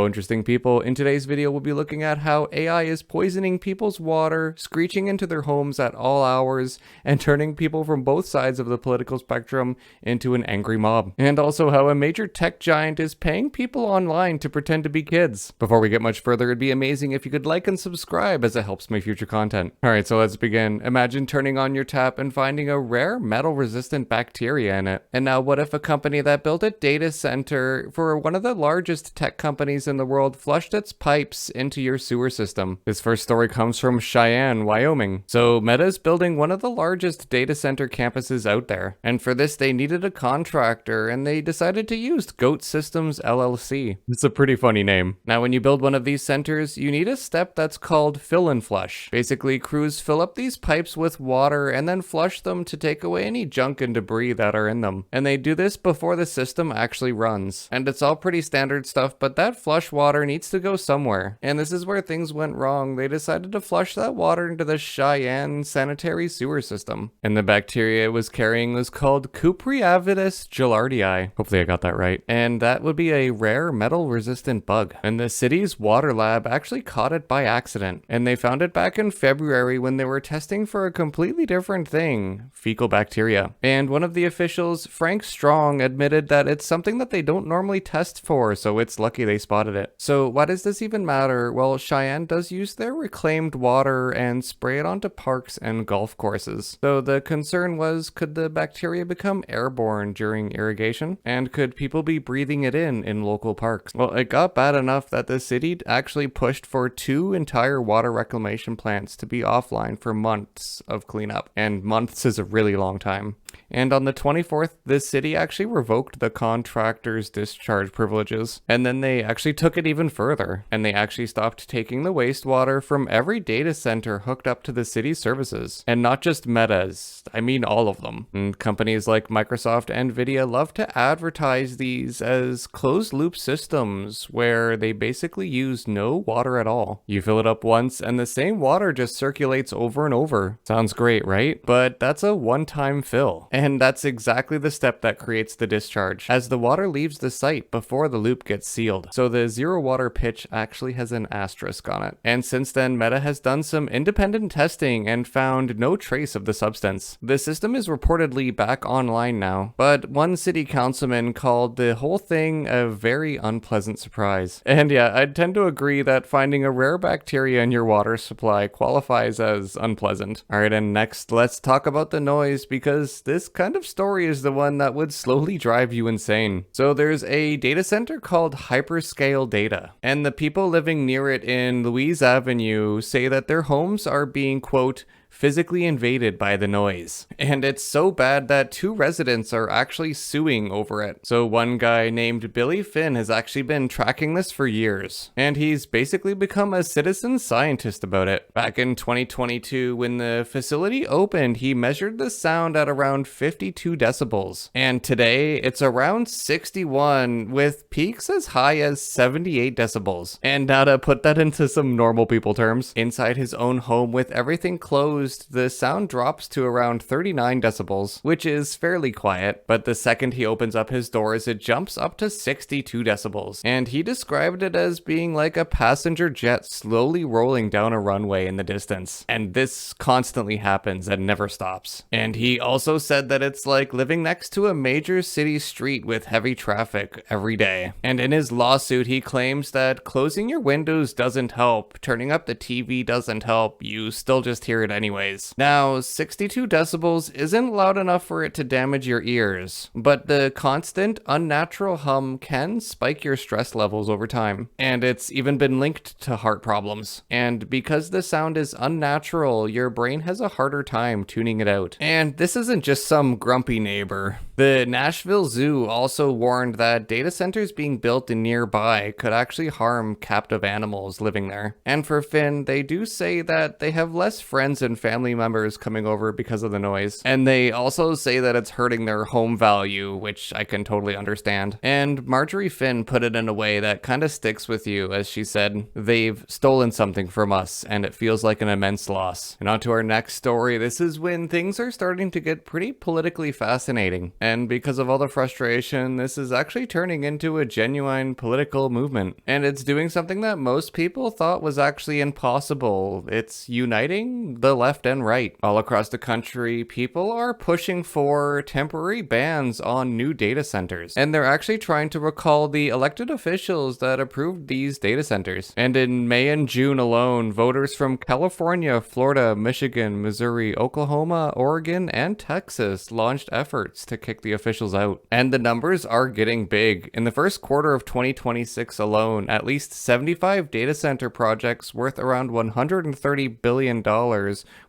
interesting people. In today's video, we'll be looking at how AI is poisoning people's water, screeching into their homes at all hours, and turning people from both sides of the political spectrum into an angry mob. And also how a major tech giant is paying people online to pretend to be kids. Before we get much further, it'd be amazing if you could like and subscribe as it helps my future content. Alright, so let's begin. Imagine turning on your tap and finding a rare metal-resistant bacteria in it. And now what if a company that built a data center for one of the largest tech companies in the world flushed its pipes into your sewer system? This first story comes from Cheyenne, Wyoming. So Meta is building one of the largest data center campuses out there. And for this, they needed a contractor, and they decided to use Goat Systems LLC. It's a pretty funny name. Now, when you build one of these centers, you need a step that's called fill and flush. Basically, crews fill up these pipes with water and then flush them to take away any junk and debris that are in them. And they do this before the system actually runs. And it's all pretty standard stuff, but that flush water needs to go somewhere. And this is where things went wrong. They decided to flush that water into the Cheyenne sanitary sewer system. And the bacteria it was carrying was called Cupriavidis gilardii. Hopefully I got that right. And that would be a rare metal-resistant bug. And the city's water lab actually caught it by accident. And they found it back in February when they were testing for a completely different thing, fecal bacteria. And one of the officials, Frank Strong, admitted that it's something that they don't normally test for, so it's lucky they spotted it. So why does this even matter? Well, Cheyenne does use their reclaimed water and spray it onto parks and golf courses. So the concern was, could the bacteria become airborne during irrigation? And could people be breathing it in local parks? Well, it got bad enough that the city actually pushed for 2 entire water reclamation plants to be offline for months of cleanup. And months is a really long time. And on the 24th, the city actually revoked the contractor's discharge privileges. And then they actually took it even further. And they actually stopped taking the wastewater from every data center hooked up to the city's services. And not just Meta's, I mean all of them. And companies like Microsoft and Nvidia love to advertise these as closed-loop systems where they basically use no water at all. You fill it up once and the same water just circulates over and over. Sounds great, right? But that's a one-time fill. And that's exactly the step that creates the discharge, as the water leaves the site before the loop gets sealed. So the zero water pitch actually has an asterisk on it. And since then, Meta has done some independent testing and found no trace of the substance. The system is reportedly back online now, but one city councilman called the whole thing a very unpleasant surprise. And yeah, I'd tend to agree that finding a rare bacteria in your water supply qualifies as unpleasant. Alright, and next, let's talk about the noise, because this kind of story is the one that would slowly drive you insane. So there's a data center called Hyperscale Data, and the people living near it in Louise Avenue say that their homes are being, quote, physically invaded by the noise. And it's so bad that 2 residents are actually suing over it. So one guy named Billy Finn has actually been tracking this for years, and he's basically become a citizen scientist about it. Back in 2022, when the facility opened, he measured the sound at around 52 decibels. And today, it's around 61, with peaks as high as 78 decibels. And now to put that into some normal people terms, inside his own home with everything closed, the sound drops to around 39 decibels, which is fairly quiet, but the second he opens up his doors, it jumps up to 62 decibels. And he described it as being like a passenger jet slowly rolling down a runway in the distance. And this constantly happens and never stops. And he also said that it's like living next to a major city street with heavy traffic every day. And in his lawsuit, he claims that closing your windows doesn't help, turning up the TV doesn't help, you still just hear it anyways. Now, 62 decibels isn't loud enough for it to damage your ears, but the constant, unnatural hum can spike your stress levels over time, and it's even been linked to heart problems. And because the sound is unnatural, your brain has a harder time tuning it out. And this isn't just some grumpy neighbor. The Nashville Zoo also warned that data centers being built in nearby could actually harm captive animals living there. And for Finn, they do say that they have less friends and family members coming over because of the noise. And they also say that it's hurting their home value, which I can totally understand. And Marjorie Finn put it in a way that kind of sticks with you, as she said, "They've stolen something from us, and it feels like an immense loss." And on to our next story. This is when things are starting to get pretty politically fascinating. And because of all the frustration, this is actually turning into a genuine political movement. And it's doing something that most people thought was actually impossible. It's uniting the left and right. All across the country, people are pushing for temporary bans on new data centers. And they're actually trying to recall the elected officials that approved these data centers. And in May and June alone, voters from California, Florida, Michigan, Missouri, Oklahoma, Oregon, and Texas launched efforts to kick the officials out. And the numbers are getting big. In the first quarter of 2026 alone, at least 75 data center projects worth around $130 billion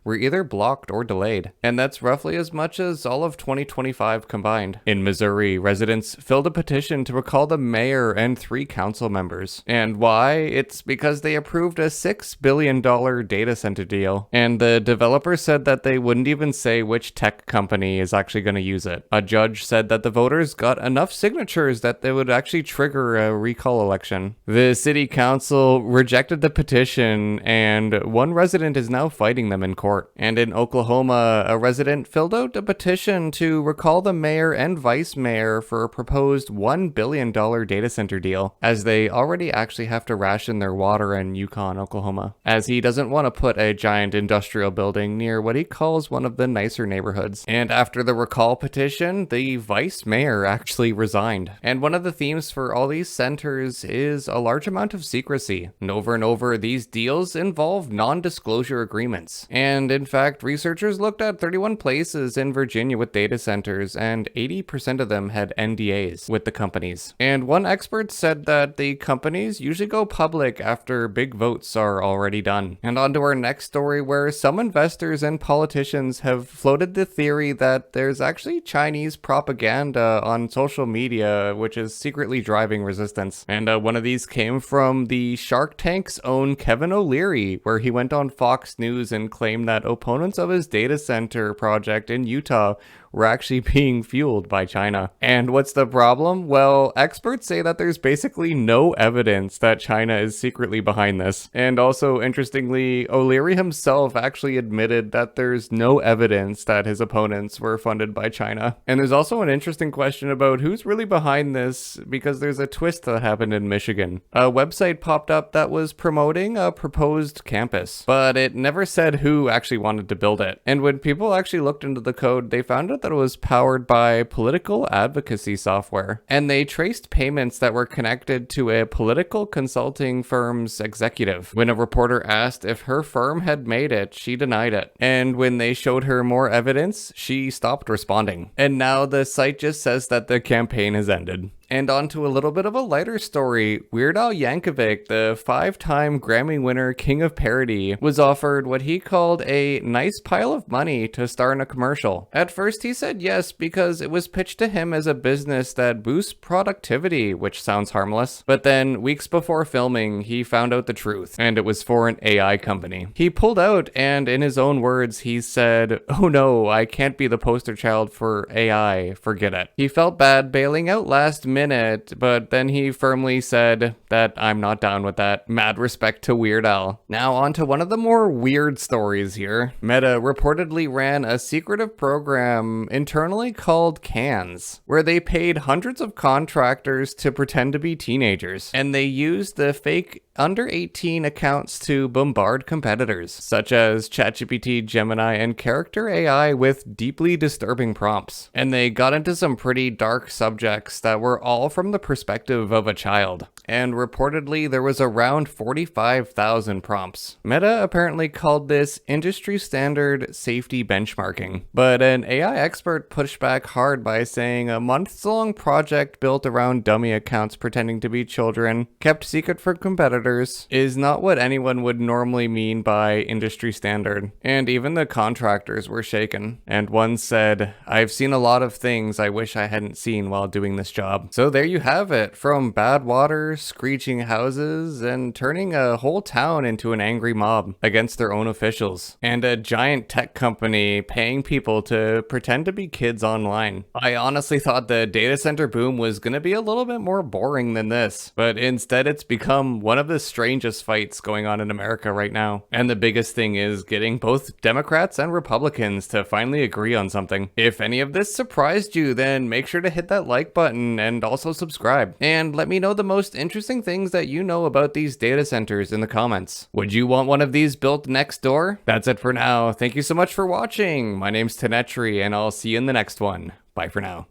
were either blocked or delayed. And that's roughly as much as all of 2025 combined. In Missouri, residents filled a petition to recall the mayor and 3 council members. And why? It's because they approved a $6 billion data center deal. And the developer said that they wouldn't even say which tech company is actually going to use it. A judge said that the voters got enough signatures that they would actually trigger a recall election. The city council rejected the petition, and one resident is now fighting them in court. And in Oklahoma, a resident filled out a petition to recall the mayor and vice mayor for a proposed $1 billion data center deal, as they already actually have to ration their water in Yukon, Oklahoma, as he doesn't want to put a giant industrial building near what he calls one of the nicer neighborhoods. And after the recall petition, the vice mayor actually resigned. And one of the themes for all these centers is a large amount of secrecy. And over, these deals involve non-disclosure agreements. And in fact, researchers looked at 31 places in Virginia with data centers, and 80% of them had NDAs with the companies. And one expert said that the companies usually go public after big votes are already done. And on to our next story, where some investors and politicians have floated the theory that there's actually Chinese propaganda on social media, which is secretly driving resistance. And one of these came from the Shark Tank's own Kevin O'Leary, where he went on Fox News and claimed that opponents of his data center project in Utah were actually being fueled by China. And what's the problem? Well, experts say that there's basically no evidence that China is secretly behind this. And also, interestingly, O'Leary himself actually admitted that there's no evidence that his opponents were funded by China. And there's also an interesting question about who's really behind this, because there's a twist that happened in Michigan. A website popped up that was promoting a proposed campus, but it never said who actually wanted to build it. And when people actually looked into the code, they found out that it was powered by political advocacy software. And they traced payments that were connected to a political consulting firm's executive. When a reporter asked if her firm had made it, she denied it. And when they showed her more evidence, she stopped responding. And now the site just says that the campaign has ended. And on to a little bit of a lighter story. Weird Al Yankovic, the 5-time Grammy winner king of parody, was offered what he called a nice pile of money to star in a commercial. At first he said yes because it was pitched to him as a business that boosts productivity, which sounds harmless. But then weeks before filming, he found out the truth, and it was for an AI company. He pulled out, and in his own words, he said, "Oh no, I can't be the poster child for AI, forget it." He felt bad bailing out last minute, but then he firmly said that I'm not down with that. Mad respect to Weird Al. Now on to one of the more weird stories here. Meta reportedly ran a secretive program internally called CANS, where they paid hundreds of contractors to pretend to be teenagers, and they used the fake under 18 accounts to bombard competitors, such as ChatGPT, Gemini, and Character AI with deeply disturbing prompts. And they got into some pretty dark subjects that were all from the perspective of a child. And reportedly, there was around 45,000 prompts. Meta apparently called this industry standard safety benchmarking. But an AI expert pushed back hard by saying a months-long project built around dummy accounts pretending to be children, kept secret from competitors, is not what anyone would normally mean by industry standard. And even the contractors were shaken. And one said, "I've seen a lot of things I wish I hadn't seen while doing this job." So there you have it, from bad water, screeching houses, and turning a whole town into an angry mob against their own officials, and a giant tech company paying people to pretend to be kids online. I honestly thought the data center boom was gonna be a little bit more boring than this, but instead it's become one of the strangest fights going on in America right now. And the biggest thing is getting both Democrats and Republicans to finally agree on something. If any of this surprised you, then make sure to hit that like button and also subscribe. And let me know the most interesting things that you know about these data centers in the comments. Would you want one of these built next door? That's it for now. Thank you so much for watching. My name's Tenetri, and I'll see you in the next one. Bye for now.